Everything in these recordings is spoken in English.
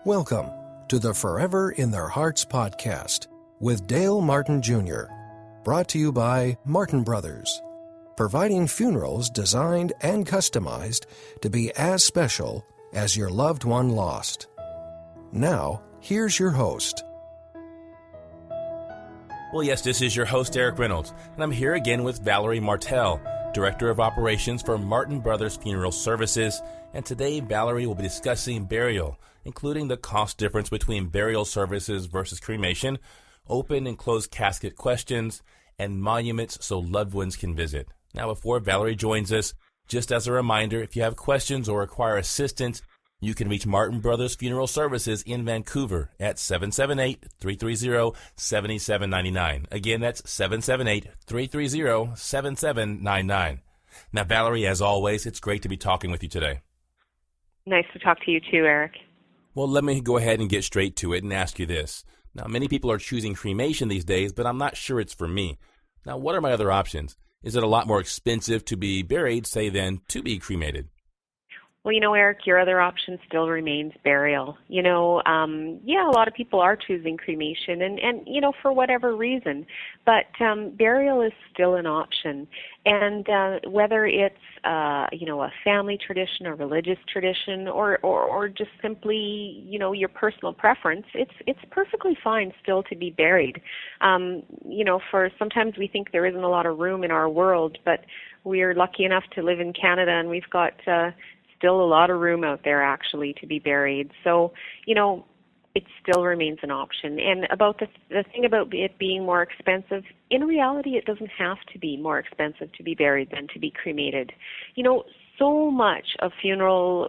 Welcome to the Forever in Their Hearts podcast with Dale Martin Jr., brought to you by Martin Brothers, providing funerals designed and customized to be as special as your loved one lost. Now, here's your host. Well, yes, this is your host, Erik Reynolds, and I'm here again with Valerie Martell, Director of Operations for Martin Brothers Funeral Services, and today Valerie will be discussing burial, including the cost difference between burial services versus cremation, open and closed casket questions, and monuments so loved ones can visit. Now, before Valerie joins us, just as a reminder, if you have questions or require assistance, you can reach Martin Brothers Funeral Services in Vancouver at 778-330-7799. Again, that's 778-330-7799. Now, Valerie, as always, it's great to be talking with you today. Nice to talk to you too, Erik. Well, let me go ahead and get straight to it and ask you this. Now, many people are choosing cremation these days, but I'm not sure it's for me. Now, what are my other options? Is it a lot more expensive to be buried, say, than to be cremated? Well, Erik, your other option still remains burial. A lot of people are choosing cremation and for whatever reason, but burial is still an option. And whether it's, a family tradition or religious tradition or just simply, your personal preference, it's perfectly fine still to be buried. For sometimes we think there isn't a lot of room in our world, but we're lucky enough to live in Canada and we've got still a lot of room out there actually to be buried. So, it still remains an option. And about the thing about it being more expensive, in reality it doesn't have to be more expensive to be buried than to be cremated. So much of funeral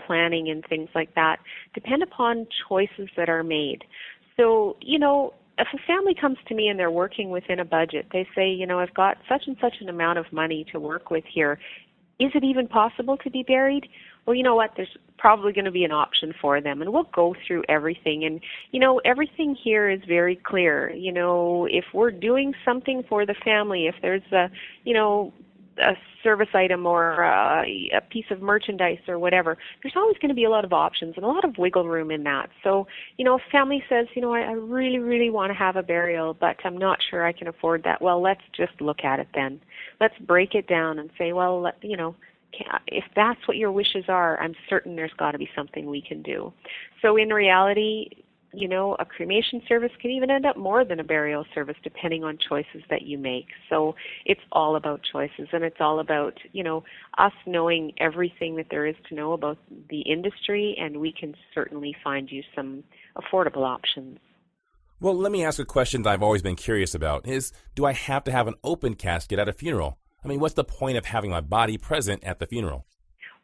planning and things like that depend upon choices that are made. So, if a family comes to me and they're working within a budget, they say, I've got such and such an amount of money to work with here. Is it even possible to be buried? Well, you know what? There's probably going to be an option for them, and we'll go through everything. And, everything here is very clear. If we're doing something for the family, if there's a service item or a piece of merchandise or whatever, there's always going to be a lot of options and a lot of wiggle room in that. So, if family says, I really, really want to have a burial, but I'm not sure I can afford that, well, let's just look at it then. Let's break it down and say, well, if that's what your wishes are, I'm certain there's got to be something we can do. So in reality, a cremation service can even end up more than a burial service depending on choices that you make. So it's all about choices, and it's all about, us knowing everything that there is to know about the industry, and we can certainly find you some affordable options. Well, let me ask a question that I've always been curious about is, do I have to have an open casket at a funeral? I mean, what's the point of having my body present at the funeral?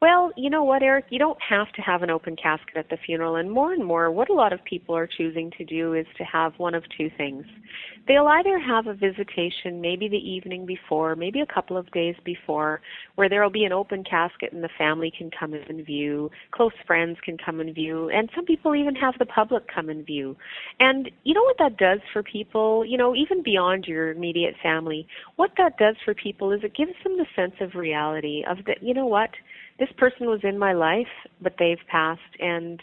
Well, you know what, Erik? You don't have to have an open casket at the funeral. And more, what a lot of people are choosing to do is to have one of two things. They'll either have a visitation maybe the evening before, maybe a couple of days before, where there will be an open casket and the family can come and view, close friends can come and view, and some people even have the public come and view. And you know what that does for people, even beyond your immediate family, what that does for people is it gives them the sense of reality of that, this person was in my life, but they've passed, and,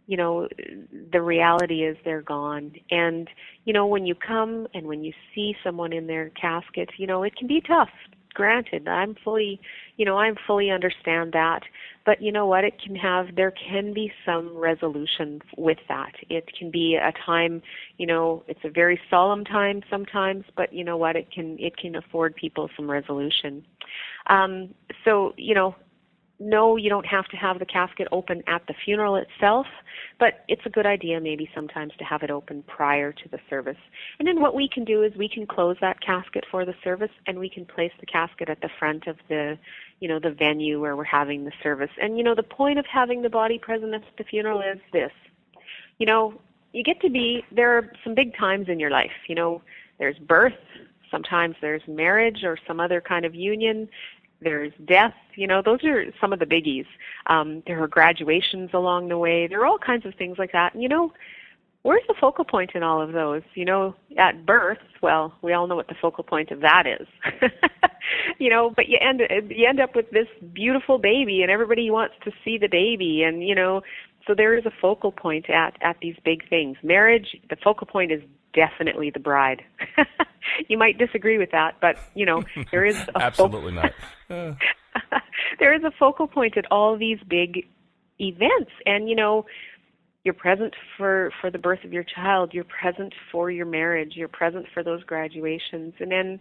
the reality is they're gone. And, when you come and when you see someone in their casket, it can be tough. Granted, I fully understand that. But you know what? There can be some resolution with that. It can be a time, it's a very solemn time sometimes, but you know what? It can afford people some resolution. No, you don't have to have the casket open at the funeral itself, but it's a good idea maybe sometimes to have it open prior to the service. And then what we can do is we can close that casket for the service, and we can place the casket at the front of the venue where we're having the service. And, the point of having the body present at the funeral is this. There are some big times in your life. There's birth, sometimes there's marriage or some other kind of union. There's death, those are some of the biggies. There are graduations along the way. There are all kinds of things like that. And, where's the focal point in all of those? At birth, well, we all know what the focal point of that is. But you end up with this beautiful baby, and everybody wants to see the baby, and, So there is a focal point at these big things. Marriage, the focal point is definitely the bride. You might disagree with that, but, there is a Absolutely not. there is a focal point at all these big events. And, you're present for the birth of your child. You're present for your marriage. You're present for those graduations. And then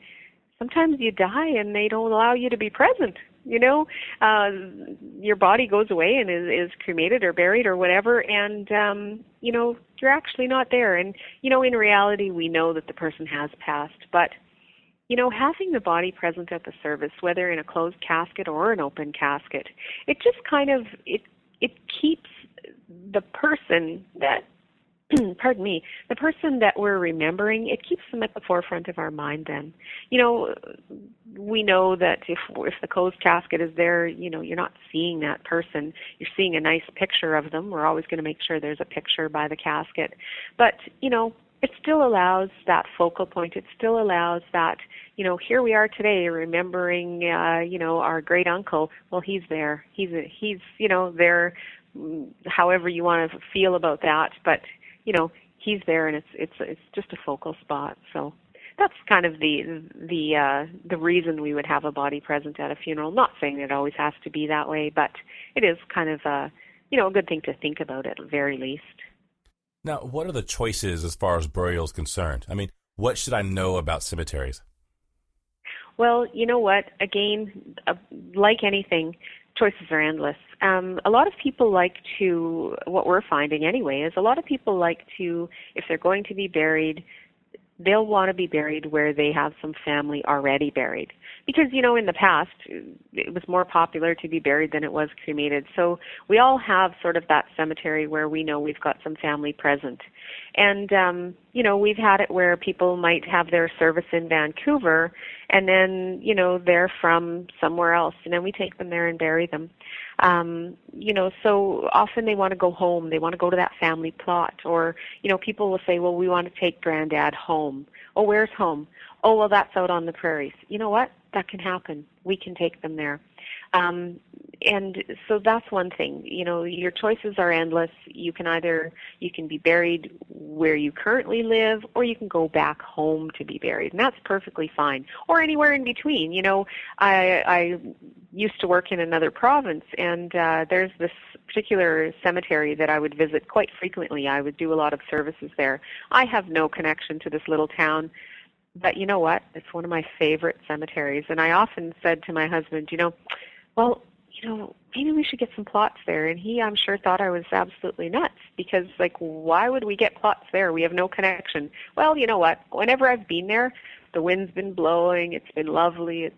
sometimes you die and they don't allow you to be present. Your body goes away and is cremated or buried or whatever, and you're actually not there. And in reality, we know that the person has passed, but having the body present at the service, whether in a closed casket or an open casket, it just kind of it keeps the person that the person that we're remembering, it keeps them at the forefront of our mind then. We know that if the closed casket is there, you're not seeing that person. You're seeing a nice picture of them. We're always going to make sure there's a picture by the casket. But, it still allows that focal point. It still allows that, here we are today remembering, our great uncle. Well, he's there. He's there, however you want to feel about that. But, he's there, and it's just a focal spot. So that's kind of the reason we would have a body present at a funeral. Not saying it always has to be that way, but it is kind of a good thing to think about at the very least. Now, what are the choices as far as burial is concerned? I mean, what should I know about cemeteries? Well, you know what? Again, like anything, choices are endless. A lot of people like to, what we're finding anyway, is a lot of people like to, if they're going to be buried, they'll want to be buried where they have some family already buried. Because, in the past, it was more popular to be buried than it was cremated. So we all have sort of that cemetery where we know we've got some family present. And, we've had it where people might have their service in Vancouver and then, they're from somewhere else. And then we take them there and bury them. So often they want to go home. They want to go to that family plot. Or, people will say, well, we want to take Granddad home. Oh, where's home? Oh, well, that's out on the prairies. You know what? That can happen. We can take them there. And so that's one thing. Your choices are endless. You can be buried where you currently live, or you can go back home to be buried, and that's perfectly fine. Or anywhere in between. I used to work in another province, and there's this particular cemetery that I would visit quite frequently. I would do a lot of services there. I have no connection to this little town, but you know what? It's one of my favorite cemeteries, and I often said to my husband, maybe we should get some plots there. And he, I'm sure, thought I was absolutely nuts because, why would we get plots there? We have no connection. Well, you know what? Whenever I've been there, the wind's been blowing. It's been lovely. It's,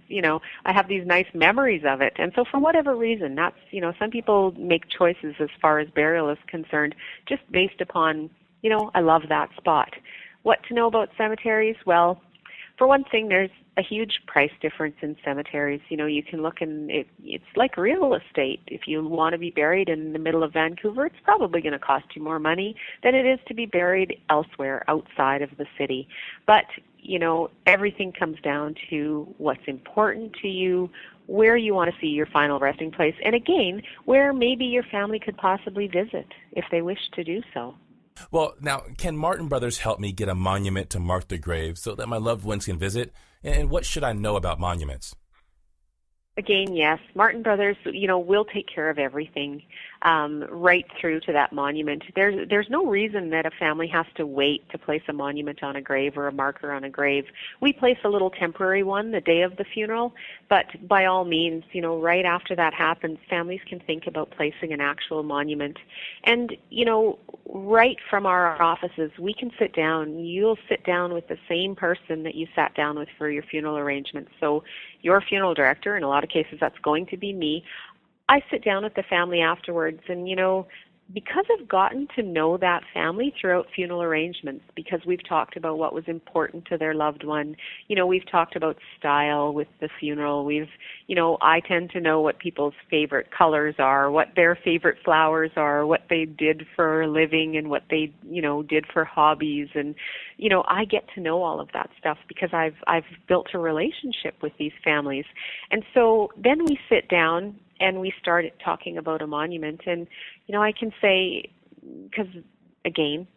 I have these nice memories of it. And so for whatever reason, that's, some people make choices as far as burial is concerned just based upon, I love that spot. What to know about cemeteries? Well, for one thing, there's a huge price difference in cemeteries. You can look and it's like real estate. If you want to be buried in the middle of Vancouver, it's probably going to cost you more money than it is to be buried elsewhere outside of the city. But, everything comes down to what's important to you, where you want to see your final resting place, and again, where maybe your family could possibly visit if they wish to do so. Well, now, can Martin Brothers help me get a monument to mark the grave so that my loved ones can visit? And what should I know about monuments? Again, yes. Martin Brothers, will take care of everything right through to that monument. There's no reason that a family has to wait to place a monument on a grave or a marker on a grave. We place a little temporary one the day of the funeral, but by all means, right after that happens, families can think about placing an actual monument. And, right from our offices, we can sit down. You'll sit down with the same person that you sat down with for your funeral arrangements. So your funeral director, in a lot of cases that's going to be me, I sit down with the family afterwards and, because I've gotten to know that family throughout funeral arrangements, because we've talked about what was important to their loved one, we've talked about style with the funeral, I tend to know what people's favorite colors are, what their favorite flowers are, what they did for a living and what they, did for hobbies, and, I get to know all of that stuff because I've built a relationship with these families. And so then we sit down and we started talking about a monument. And, I can say, because, again,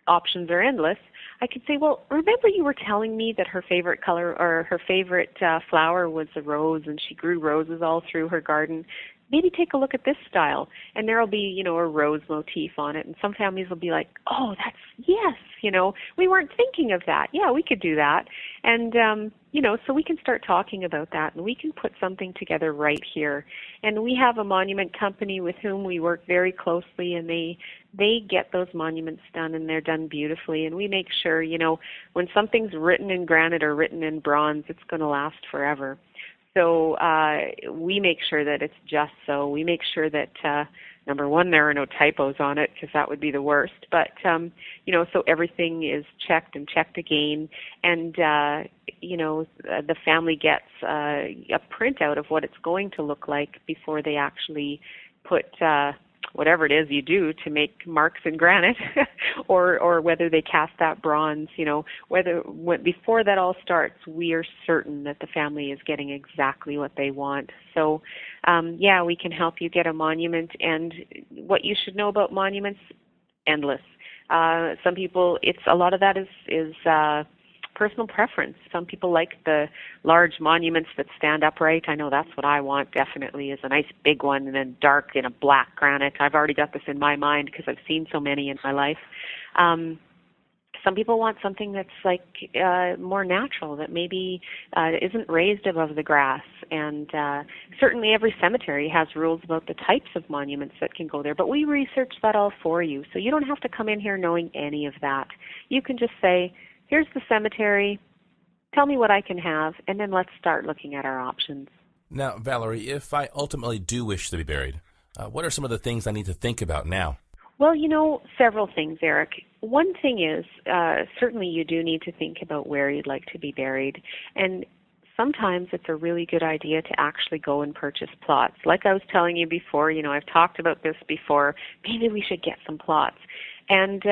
options are endless, I could say, well, remember you were telling me that her favorite color or her favorite flower was a rose, and she grew roses all through her garden. Maybe take a look at this style, and there'll be, a rose motif on it. And some families will be like, oh, yes, we weren't thinking of that. Yeah, we could do that. And, so we can start talking about that, and we can put something together right here. And we have a monument company with whom we work very closely, and they get those monuments done, and they're done beautifully. And we make sure, when something's written in granite or written in bronze, it's going to last forever. So we make sure that it's just so. We make sure that, number one, there are no typos on it, because that would be the worst. But, so everything is checked and checked again. And, the family gets a printout of what it's going to look like before they actually put whatever it is you do to make marks in granite, or whether they cast that bronze, before that all starts, we are certain that the family is getting exactly what they want. So, we can help you get a monument. And what you should know about monuments, endless. Some people, a lot of that is personal preference. Some people like the large monuments that stand upright. I know that's what I want, definitely, is a nice big one, and then dark in a black granite. I've already got this in my mind because I've seen so many in my life. Some people want something that's like more natural, that maybe isn't raised above the grass. And certainly every cemetery has rules about the types of monuments that can go there. But we research that all for you, so you don't have to come in here knowing any of that. You can just say, here's the cemetery, tell me what I can have, and then let's start looking at our options. Now, Valerie, if I ultimately do wish to be buried, what are some of the things I need to think about now? Well, several things, Erik. One thing is, certainly you do need to think about where you'd like to be buried. And sometimes it's a really good idea to actually go and purchase plots. Like I was telling you before, I've talked about this before, maybe we should get some plots. And,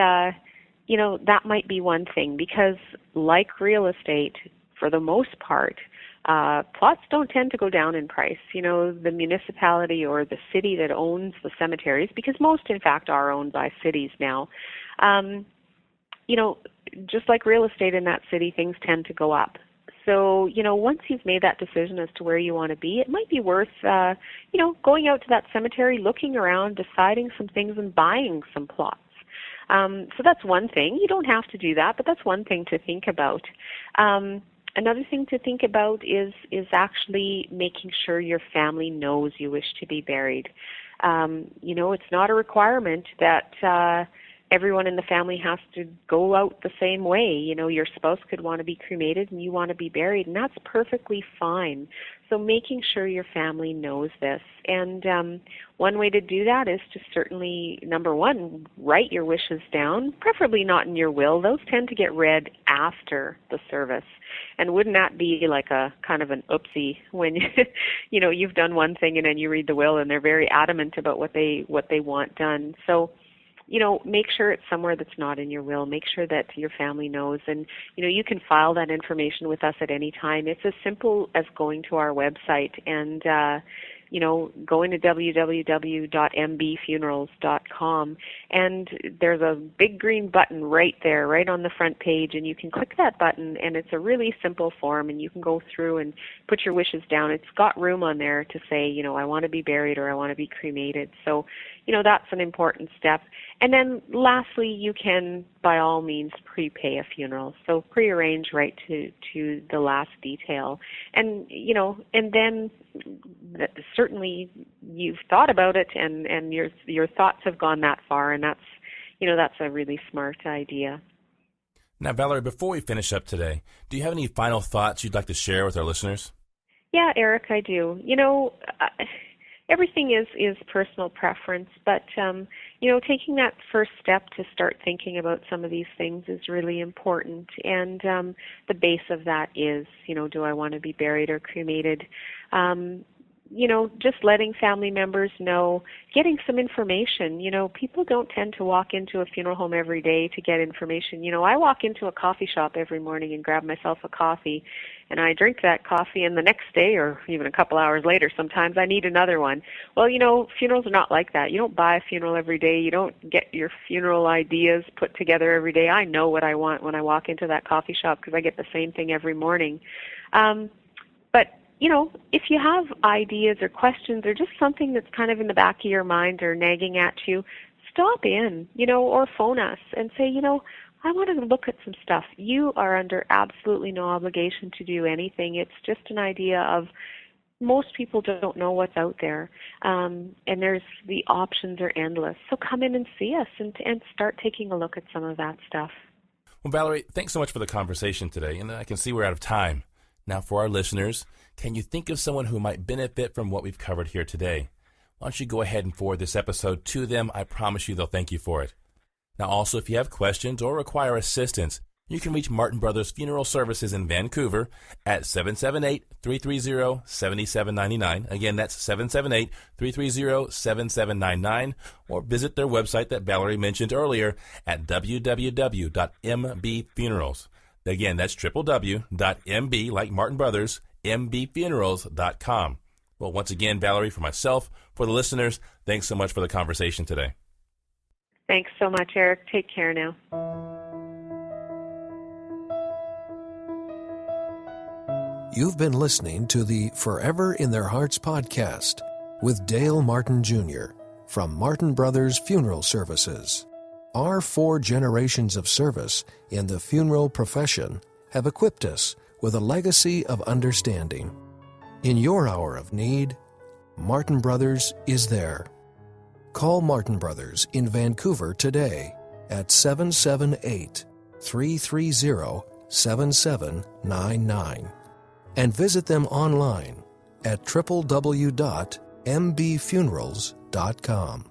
that might be one thing, because like real estate, for the most part, plots don't tend to go down in price. The municipality or the city that owns the cemeteries, because most, in fact, are owned by cities now, just like real estate in that city, things tend to go up. So, once you've made that decision as to where you want to be, it might be worth, going out to that cemetery, looking around, deciding some things, and buying some plots. So that's one thing. You don't have to do that, but that's one thing to think about. Another thing to think about is actually making sure your family knows you wish to be buried. It's not a requirement that everyone in the family has to go out the same way. Your spouse could want to be cremated and you want to be buried, and that's perfectly fine. So making sure your family knows this. And one way to do that is to certainly, number one, write your wishes down, preferably not in your will. Those tend to get read after the service. And wouldn't that be like a kind of an oopsie when you've done one thing and then you read the will and they're very adamant about what they want done. So make sure it's somewhere that's not in your will. Make sure that your family knows. And, you can file that information with us at any time. It's as simple as going to our website and, going to www.mbfunerals.com. And there's a big green button right there, right on the front page. And you can click that button, and it's a really simple form. And you can go through and put your wishes down. It's got room on there to say, I want to be buried or I want to be cremated. So, that's an important step. And then lastly, you can, by all means, prepay a funeral. So prearrange right to the last detail. And, and then certainly you've thought about it and your thoughts have gone that far, and that's a really smart idea. Now, Valerie, before we finish up today, do you have any final thoughts you'd like to share with our listeners? Yeah, Erik, I do. Everything is personal preference, but, taking that first step to start thinking about some of these things is really important. And the base of that is, do I want to be buried or cremated? just letting family members know, getting some information. People don't tend to walk into a funeral home every day to get information. I walk into a coffee shop every morning and grab myself a coffee, and I drink that coffee, and the next day or even a couple hours later, sometimes I need another one. Well, funerals are not like that. You don't buy a funeral every day. You don't get your funeral ideas put together every day. I know what I want when I walk into that coffee shop because I get the same thing every morning. But if you have ideas or questions or just something that's kind of in the back of your mind or nagging at you, stop in, or phone us and say, I want to look at some stuff. You are under absolutely no obligation to do anything. It's just an idea of most people don't know what's out there, and the options are endless. So come in and see us and start taking a look at some of that stuff. Well, Valerie, thanks so much for the conversation today, and I can see we're out of time. Now, for our listeners, can you think of someone who might benefit from what we've covered here today? Why don't you go ahead and forward this episode to them? I promise you they'll thank you for it. Now, also, if you have questions or require assistance, you can reach Martin Brothers Funeral Services in Vancouver at 778-330-7799. Again, that's 778-330-7799. Or visit their website that Valerie mentioned earlier at www.mbfunerals. Again, that's www.mb, like Martin Brothers, mbfunerals.com. Well, once again, Valerie, for myself, for the listeners, thanks so much for the conversation today. Thanks so much, Erik. Take care now. You've been listening to the Forever in Their Hearts podcast with Dale Martin Jr. from Martin Brothers Funeral Services. Our 4 generations of service in the funeral profession have equipped us with a legacy of understanding. In your hour of need, Martin Brothers is there. Call Martin Brothers in Vancouver today at 778-330-7799 and visit them online at www.mbfunerals.com.